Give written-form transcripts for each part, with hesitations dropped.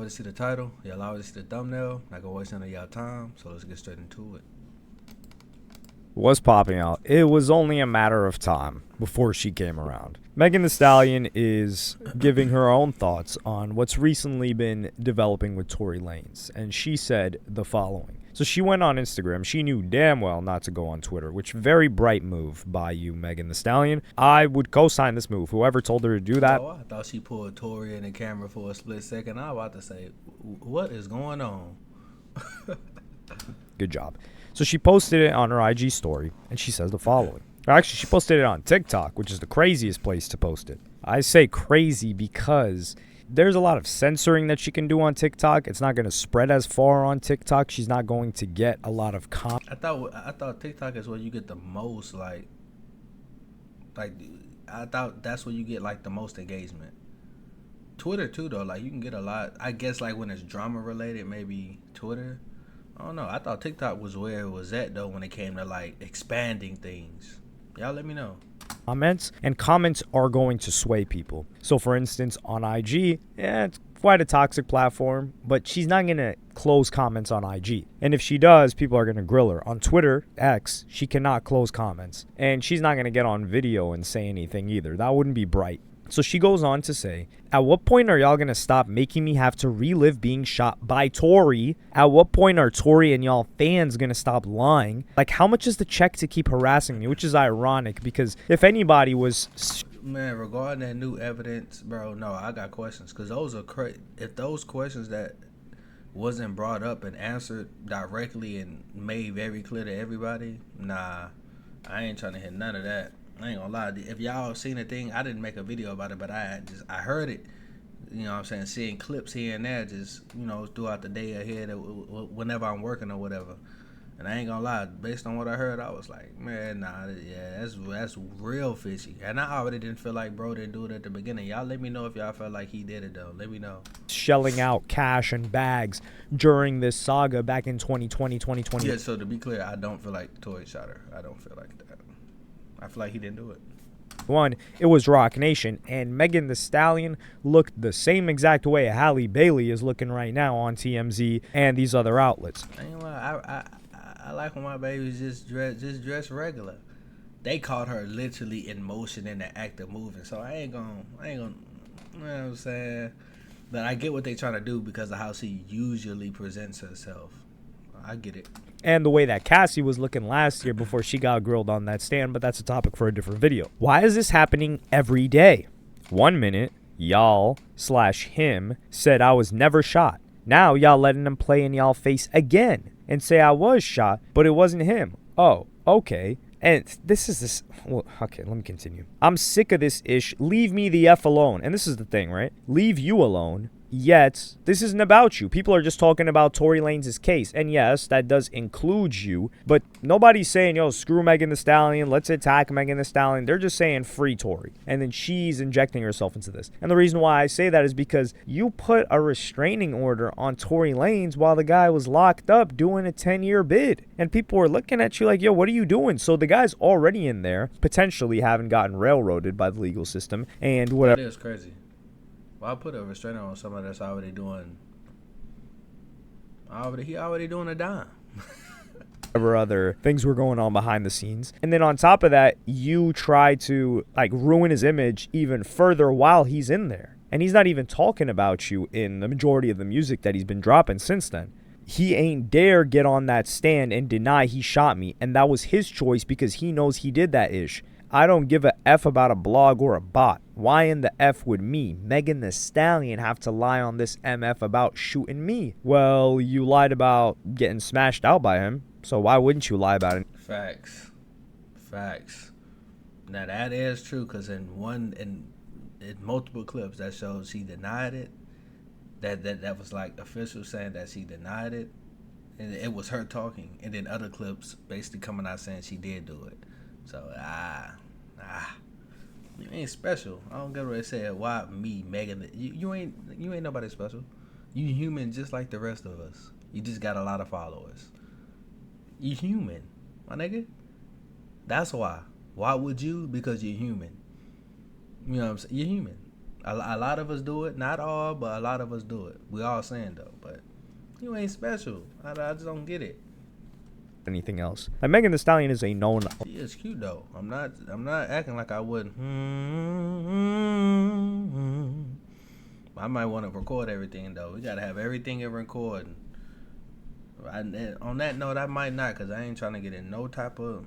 already see the title. Y'all already see the thumbnail. Not gonna waste none of y'all time. So let's get straight into it. Was popping out. It was only a matter of time before she came around. Megan Thee Stallion is giving her own thoughts on what's recently been developing with Tory Lanez, and she said the following. So she went on Instagram. She knew damn well not to go on Twitter, which very bright move by you, Megan Thee Stallion. I would co-sign this move. Whoever told her to do that. Oh, I thought she pulled Tory in the camera for a split second. I was about to say, what is going on? Good job. So she posted it on her IG story, and she says the following. Actually, she posted it on TikTok, which is the craziest place to post it. I say crazy because there's a lot of censoring that she can do on TikTok. It's not going to spread as far on TikTok. She's not going to get a lot of I thought TikTok is where you get the most like I thought that's where you get like the most engagement. Twitter too though, like you can get a lot. I guess like when it's drama related, maybe Twitter. I don't know. I thought TikTok was where it was at though when it came to like expanding things. Y'all let me know. Comments, and comments are going to sway people. So for instance, on IG, it's quite a toxic platform, but she's not going to close comments on IG. And if she does, people are going to grill her. On Twitter, X, she cannot close comments. And she's not going to get on video and say anything either. That wouldn't be bright. So she goes on to say, at what point are y'all going to stop making me have to relive being shot by Tory? At what point are Tory and y'all fans going to stop lying? Like, how much is the check to keep harassing me? Which is ironic because if anybody was... Man, regarding that new evidence, bro, no, I got questions. Because those are if those questions that wasn't brought up and answered directly and made very clear to everybody, nah, I ain't trying to hear none of that. I ain't gonna lie. If y'all seen the thing, I didn't make a video about it, but I heard it. You know what I'm saying? Seeing clips here and there just, throughout the day ahead, whenever I'm working or whatever. And I ain't gonna lie, based on what I heard, I was like, man, nah, yeah, that's real fishy. And I already didn't feel like bro didn't do it at the beginning. Y'all let me know if y'all felt like he did it, though. Let me know. Shelling out cash and bags during this saga back in 2020, 2020. Yeah, so to be clear, I don't feel like Tory shot her. I don't feel like that. I feel like he didn't do it. One, it was Rock Nation, and Megan Thee Stallion looked the same exact way Halle Bailey is looking right now on TMZ and these other outlets. I ain't lie, I like when my babies just dress regular. They caught her literally in motion in the act of moving, so I ain't gonna, you know what I'm saying? But I get what they trying to do because of how she usually presents herself. I get it. And the way that Cassie was looking last year before she got grilled on that stand, but that's a topic for a different video. Why is this happening every day? 1 minute, y'all/him said I was never shot. Now y'all letting him play in y'all face again and say I was shot, but it wasn't him. Oh, okay. And well, okay, let me continue. I'm sick of this ish. Leave me the F alone. And this is the thing, right? Leave you alone. Yet, this isn't about you. People are just talking about Tory Lanez's case. And yes, that does include you. But nobody's saying, yo, screw Megan Thee Stallion. Let's attack Megan Thee Stallion. They're just saying free Tory. And then she's injecting herself into this. And the reason why I say that is because you put a restraining order on Tory Lanez while the guy was locked up doing a 10-year bid. And people were looking at you like, yo, what are you doing? So the guy's already in there, potentially having gotten railroaded by the legal system. And whatever. That is crazy. Why put a restrainer on somebody that's already doing? He already doing a dime. Whatever other things were going on behind the scenes. And then on top of that, you try to like ruin his image even further while he's in there. And he's not even talking about you in the majority of the music that he's been dropping since then. He ain't dare get on that stand and deny he shot me. And that was his choice because he knows he did that ish. I don't give a F about a blog or a bot. Why in the F would me, Megan Thee Stallion, have to lie on this MF about shooting me? Well, you lied about getting smashed out by him, so why wouldn't you lie about it? Facts. Now that is true because in multiple clips that shows she denied it. That was like official saying that she denied it, and it was her talking. And then other clips basically coming out saying she did do it. So you ain't special. I don't get what they say. Why me, Megan? You ain't nobody special. You human just like the rest of us. You just got a lot of followers. You human, my nigga. That's why. Why would you? Because you're human. You know what I'm saying? You're human. A lot of us do it. Not all, but a lot of us do it. We all saying though, but you ain't special. I just don't get it. Anything else? Like Megan Thee Stallion is a known. She is cute though. I'm not acting like I wouldn't. I might want to record everything though. We gotta have everything in recording. On that note, I might not, cause I ain't trying to get in no type of.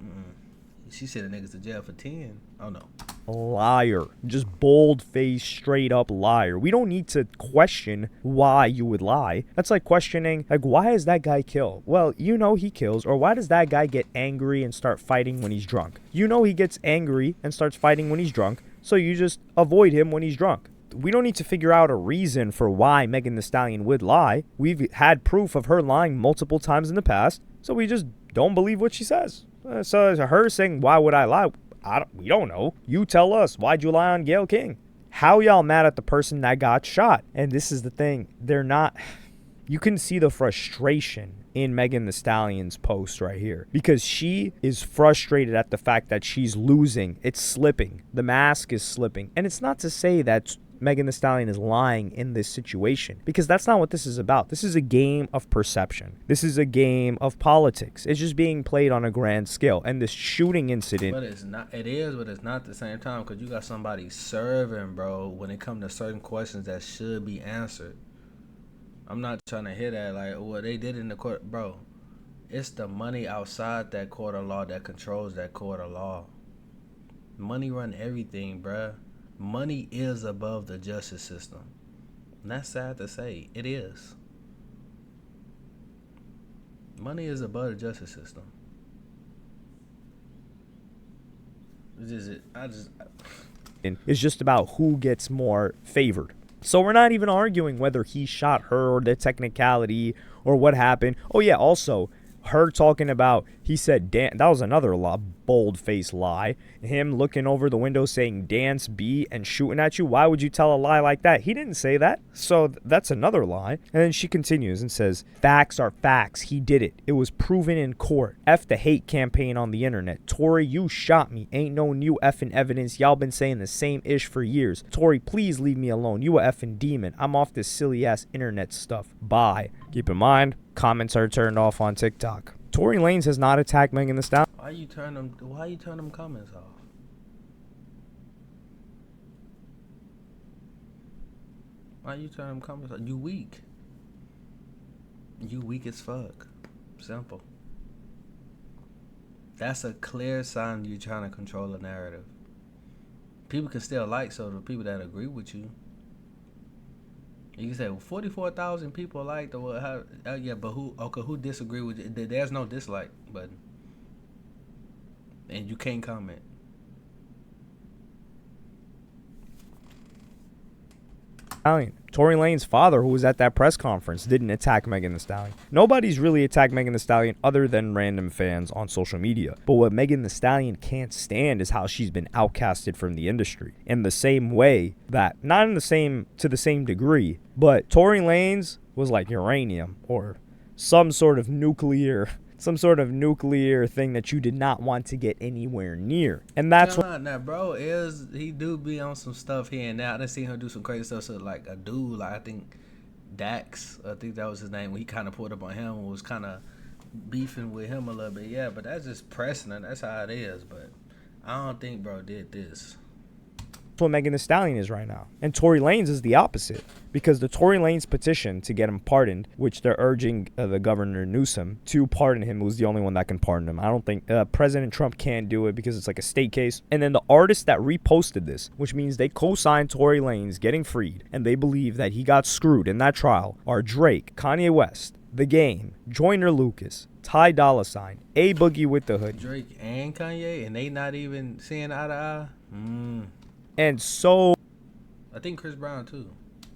She sent the niggas to jail for 10. Oh no. Liar. Just bold-faced, straight-up liar. We don't need to question why you would lie. That's like questioning, like, why is that guy kill? Well, you know he kills. Or why does that guy get angry and start fighting when he's drunk? You know he gets angry and starts fighting when he's drunk, so you just avoid him when he's drunk. We don't need to figure out a reason for why Megan Thee Stallion would lie. We've had proof of her lying multiple times in the past, so we just don't believe what she says. So her saying, why would I lie? We don't know. You tell us. Why'd you lie on Gayle King? How y'all mad at the person that got shot? And this is the thing. They're not... You can see the frustration in Megan Thee Stallion's post right here. Because she is frustrated at the fact that she's losing. It's slipping. The mask is slipping. And it's not to say that Megan Thee Stallion is lying in this situation, because that's not what this is about. This is a game of perception. This is a game of politics. It's just being played on a grand scale. And this shooting incident... But it's not. It is, but it's not at the same time, because you got somebody serving, bro, when it comes to certain questions that should be answered. I'm not trying to hear that, like, well, they did in the court. Bro, it's the money outside that court of law that controls that court of law. Money run everything, bruh. Money is above the justice system. And that's sad to say. It is. Money is above the justice system. It's just about who gets more favored. So we're not even arguing whether he shot her or the technicality or what happened. Oh yeah, also, her talking about, he said, that was another bold-faced lie. Him looking over the window saying, dance B, and shooting at you. Why would you tell a lie like that? He didn't say that. So that's another lie. And then she continues and says, facts are facts. He did it. It was proven in court. F the hate campaign on the internet. Tory, you shot me. Ain't no new effing evidence. Y'all been saying the same ish for years. Tory, please leave me alone. You a effing demon. I'm off this silly-ass internet stuff. Bye. Keep in mind, comments are turned off on TikTok. Tory Lanez has not attacked Megan Thee Stallion. Why you turn them comments off? Why you turn them comments off? You weak. You weak as fuck. Simple. That's a clear sign you're trying to control a narrative. People can still like, so the people that agree with you. You can say, well, 44,000 people liked, or yeah, but who disagree with you? There's no dislike button. And you can't comment. Tory Lanez's father, who was at that press conference, didn't attack Megan Thee Stallion. Nobody's really attacked Megan Thee Stallion other than random fans on social media. But what Megan Thee Stallion can't stand is how she's been outcasted from the industry. In the same way that, not to the same degree, but Tory Lanez was like uranium or some sort of nuclear thing that you did not want to get anywhere near. And that's what... Now, bro, he do be on some stuff here and now. I done seen him do some crazy stuff. So, like, a dude, like, I think Dax, I think that was his name, when he kind of pulled up on him and was kind of beefing with him a little bit. Yeah, but that's just precedent. That's how it is. But I don't think bro did this. What Megan Thee Stallion is right now. And Tory Lanez is the opposite, because the Tory Lanez petition to get him pardoned, which they're urging the governor Newsom to pardon him, was the only one that can pardon him. I don't think President Trump can't do it because it's like a state case. And then the artist that reposted this, which means they co-signed Tory Lanez getting freed, and they believe that he got screwed in that trial, are Drake, Kanye West, The Game, Joyner Lucas, Ty Dolla $ign, A Boogie with the Hood. Drake and Kanye, and they not even seeing eye to eye? And so... I think Chris Brown too.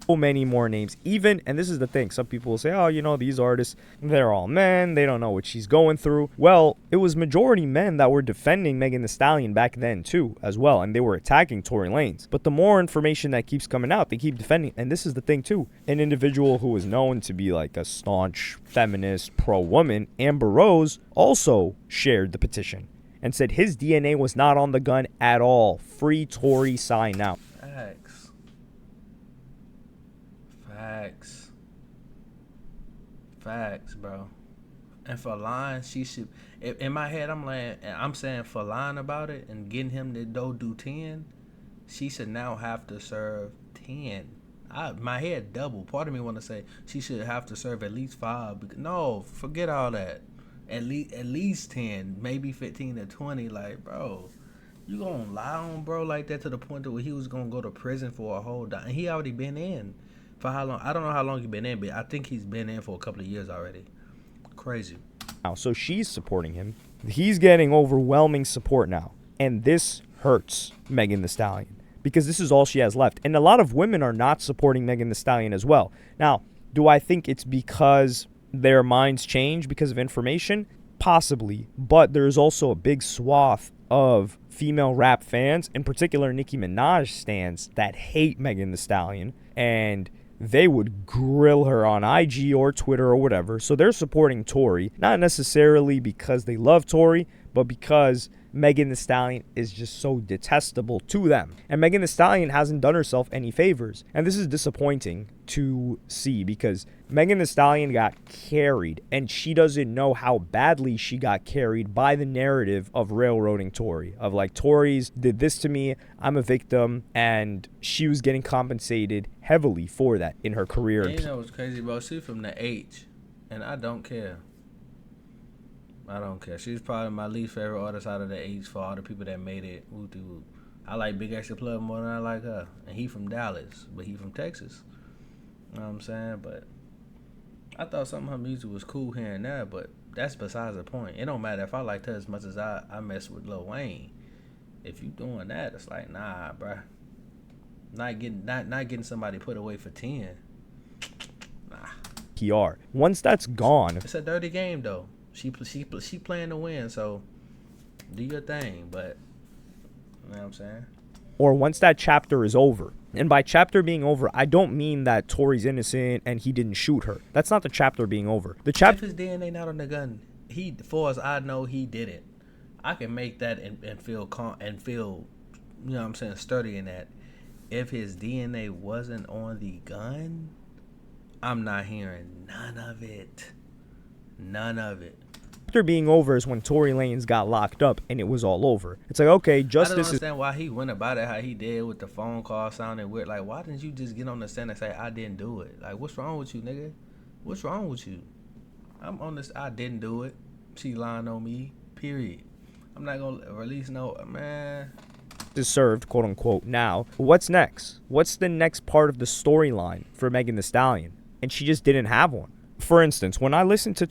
So many more names. Even, and this is the thing, some people will say, oh, you know, these artists, they're all men, they don't know what she's going through. Well, it was majority men that were defending Megan Thee Stallion back then too, as well, and they were attacking Tory Lanez. But the more information that keeps coming out, they keep defending. And this is the thing too, an individual who is known to be like a staunch feminist, pro-woman, Amber Rose, also shared the petition and said his DNA was not on the gun at all. Free Tory, sign out. Facts. Facts, bro. And for lying, she should. In my head, I'm saying for lying about it and getting him to go do 10, she should now have to serve 10. My head double. Part of me want to say she should have to serve at least 5. No, forget all that. At least 10, maybe 15 to 20. Like, bro, you gonna lie on bro like that to the point where he was gonna go to prison for a whole time. And he already been in for how long? I don't know how long he been in, but I think he's been in for a couple of years already. Crazy. Now, so she's supporting him. He's getting overwhelming support now, and this hurts Megan Thee Stallion because this is all she has left. And a lot of women are not supporting Megan Thee Stallion as well. Now, do I think it's because their minds change because of information? Possibly, but there's also a big swath of female rap fans, in particular Nicki Minaj stans, that hate Megan Thee Stallion, and they would grill her on IG or Twitter or whatever. So they're supporting Tory, not necessarily because they love Tory, but because Megan Thee Stallion is just so detestable to them. And Megan Thee Stallion hasn't done herself any favors. And this is disappointing to see because Megan Thee Stallion got carried, and she doesn't know how badly she got carried by the narrative of railroading Tory. Of like, Tory's did this to me, I'm a victim, and she was getting compensated heavily for that in her career. And you know what's crazy, bro? She's from the H, and I don't care. I don't care. She's probably my least favorite artist out of the H for all the people that made it. Woo-doo. I like Big Extra Plug more than I like her. And he from Dallas, but he from Texas. You know what I'm saying? But I thought some of her music was cool here and there, but that's besides the point. It don't matter if I liked her as much as I mess with Lil Wayne. If you doing that, it's like, nah, bruh. Not getting somebody put away for 10. Nah. PR. Once that's gone, it's a dirty game though. She playing to win, so do your thing. But you know what I'm saying? Or once that chapter is over. And by chapter being over, I don't mean that Tory's innocent and he didn't shoot her. That's not the chapter being over. The chapter. If his DNA not on the gun, he, for as I know, he did it. I can make that and feel calm and feel, you know what I'm saying, sturdy in that. If his DNA wasn't on the gun, I'm not hearing none of it. None of it. Chapter being over is when Tory Lanez got locked up and it was all over. It's like, okay, justice I don't understand why he went about it how he did with the phone call sounding weird. Like, why didn't you just get on the stand and say, I didn't do it? Like, what's wrong with you, nigga? What's wrong with you? I'm on this, I didn't do it. She lying on me, period. I'm not going to release no, man. Is served, quote unquote. Now, what's next? What's the next part of the storyline for Megan Thee Stallion? And she just didn't have one. For instance, when I listened to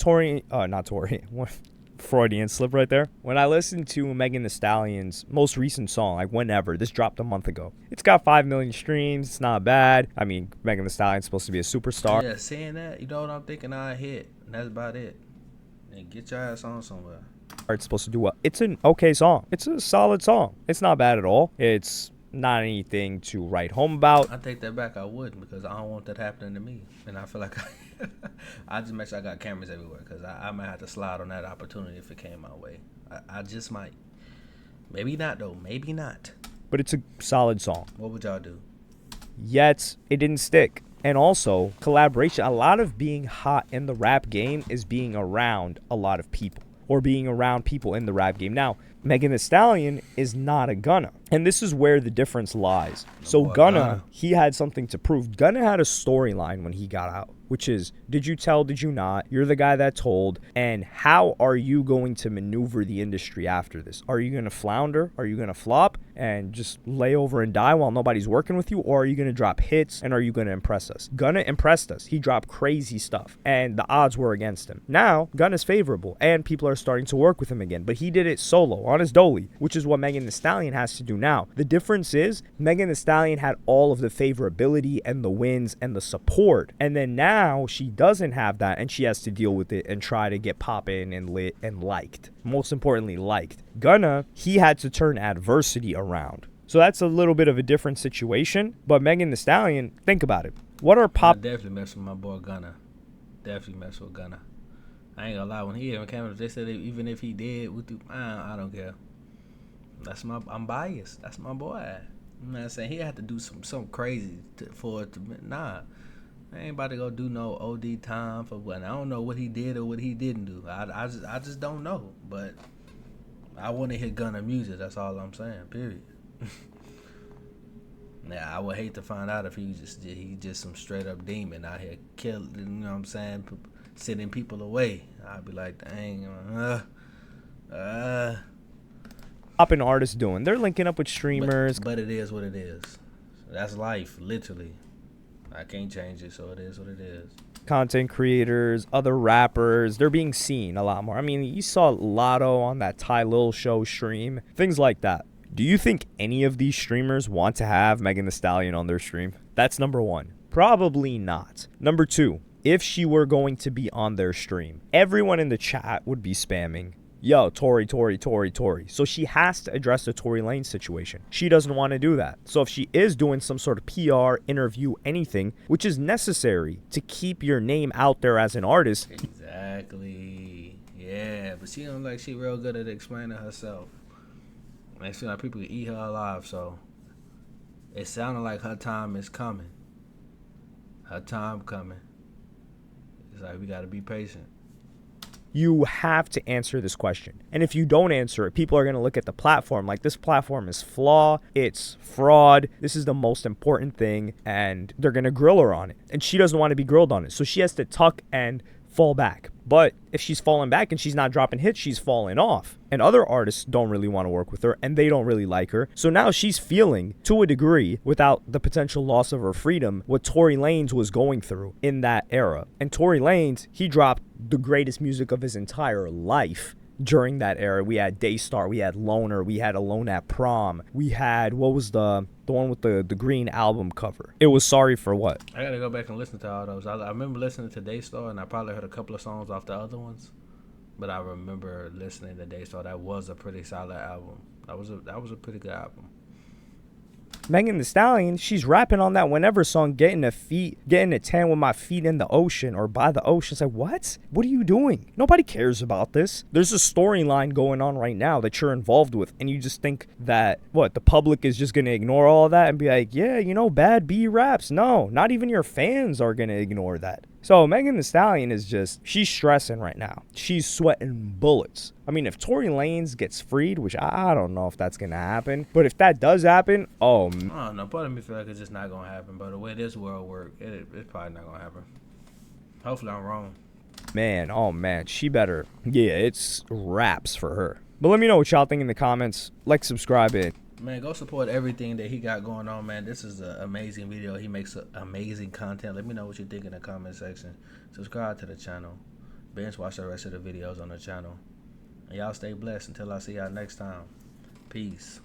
Freudian slip right there. When I listened to Megan Thee Stallion's most recent song, like Whenever, this dropped a month ago. It's got 5 million streams. It's not bad. I mean, Megan Thee Stallion's supposed to be a superstar. Yeah, saying that, you know what I'm thinking? I hit. And that's about it. And get your ass on somewhere. It's supposed to do well. It's an okay song. It's a solid song. It's not bad at all. It's not anything to write home about. I take that back. I wouldn't, because I don't want that happening to me. And I feel like I just make sure I got cameras everywhere, because I might have to slide on that opportunity if it came my way. I just might. Maybe not, though. Maybe not. But it's a solid song. What would y'all do? Yet, it didn't stick. And also, collaboration. A lot of being hot in the rap game is being around a lot of people, or being around people in the rap game. Now, Megan Thee Stallion is not a Gunna. And this is where the difference lies. So Gunna, he had something to prove. Gunna had a storyline when he got out, which is, did you tell, did you not? You're the guy that told. And how are you going to maneuver the industry after this? Are you going to flounder? Are you going to flop and just lay over and die while nobody's working with you? Or are you going to drop hits, and are you going to impress us? Gunna impressed us. He dropped crazy stuff, and the odds were against him. Now, Gunna's favorable, and people are starting to work with him again. But he did it solo, on his dolly, which is what Megan Thee Stallion has to do now. The difference is Megan Thee Stallion had all of the favorability and the wins and the support, and then now she doesn't have that, and she has to deal with it and try to get poppin' and lit and liked. Most importantly, liked. Gunna, he had to turn adversity around. So that's a little bit of a different situation. But Megan Thee Stallion, think about it. What are pop? I definitely mess with my boy Gunna. Definitely mess with Gunna. I ain't gonna lie, when he even came up, they said that even if he did, I don't care. I'm biased. That's my boy. You know what I'm saying? He had to do some crazy for it to, nah. I ain't about to go do no OD time for what. I don't know what he did or what he didn't do. I just don't know. But I want to hear Gunna music. That's all I'm saying. Period. Now I would hate to find out if he just some straight up demon out here killing. You know what I'm saying? Sending people away. I'd be like, dang. Popping artists doing? They're linking up with streamers. But it is what it is. That's life, literally. I can't change it, so it is what it is. Content creators, other rappers, they're being seen a lot more. I mean, you saw Lotto on that Ty Lil show stream, things like that. Do you think any of these streamers want to have Megan Thee Stallion on their stream? That's number one. Probably not. Number two, if she were going to be on their stream, everyone in the chat would be spamming, yo, Tory. So she has to address the Tory Lanez situation. She doesn't want to do that. So if she is doing some sort of PR, interview, anything, which is necessary to keep your name out there as an artist. Exactly. Yeah, but she don't like she real good at explaining herself. It seems like people can eat her alive, so it sounded like her time is coming. Her time coming. It's like we gotta be patient. You have to answer this question. And if you don't answer it, people are going to look at the platform like this platform is flaw, it's fraud, this is the most important thing, and they're going to grill her on it. And she doesn't want to be grilled on it. So she has to tuck and fall back. But if she's falling back and she's not dropping hits, she's falling off. And other artists don't really want to work with her and they don't really like her. So now she's feeling, to a degree, without the potential loss of her freedom, what Tory Lanez was going through in that era. And Tory Lanez, he dropped the greatest music of his entire life during that era. We had Daystar, we had Loner, we had Alone at Prom, we had, what was the one with the green album cover? It was Sorry for What. I gotta go back and listen to all those. I remember listening to Daystar, and I probably heard a couple of songs off the other ones, but I remember listening to Daystar. That was a pretty solid album. That was a pretty good album. Megan Thee Stallion, she's rapping on that Whenever song, getting a tan with my feet in the ocean or by the ocean. It's like, what? What are you doing? Nobody cares about this. There's a storyline going on right now that you're involved with, and you just think that, the public is just going to ignore all of that and be like, yeah, Bad B raps. No, not even your fans are going to ignore that. So Megan Thee Stallion is she's stressing right now. She's sweating bullets. I mean, if Tory Lanez gets freed, which I don't know if that's going to happen, but if that does happen, I don't know. Part of me feel like it's just not going to happen, but the way this world works, it's probably not going to happen. Hopefully I'm wrong. Man, she better. Yeah, it's raps for her. But let me know what y'all think in the comments. Like, subscribe it. Man, go support everything that he got going on, man. This is an amazing video. He makes amazing content. Let me know what you think in the comment section. Subscribe to the channel. Binge watch the rest of the videos on the channel. And y'all stay blessed until I see y'all next time. Peace.